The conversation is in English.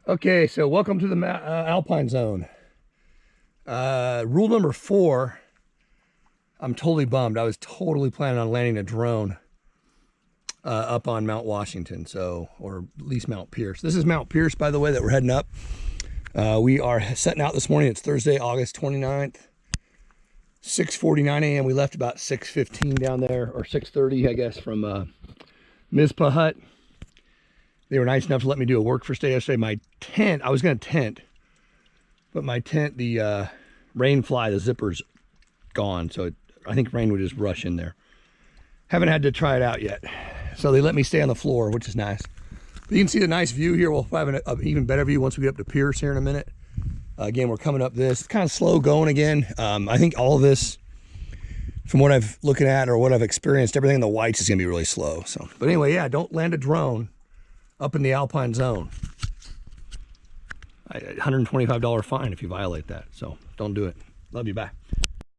Okay, so welcome to the Alpine Zone. Rule number 4, I'm totally bummed. I was totally planning on landing a drone up on Mount Washington, or at least Mount Pierce. This is Mount Pierce, by the way, that we're heading up. We are setting out this morning. It's Thursday, August 29th, 6:49 a.m. We left about 6:15 down there, or 6:30, I guess, from Mizpah Hut. They were nice enough to let me do a work for stay yesterday. My tent, I was going to tent, but my tent, the rain fly, the zipper's gone. So I think rain would just rush in there. Haven't had to try it out yet. So they let me stay on the floor, which is nice. But you can see the nice view here. We'll have an even better view once we get up to Pierce here in a minute. Again, we're coming up this. It's kind of slow going again. I think all of this, from what I've looking at or what I've experienced, everything in the whites is going to be really slow. So, but anyway, yeah, don't land a drone up in the Alpine Zone. $125 fine if you violate that. So don't do it. Love you. Bye.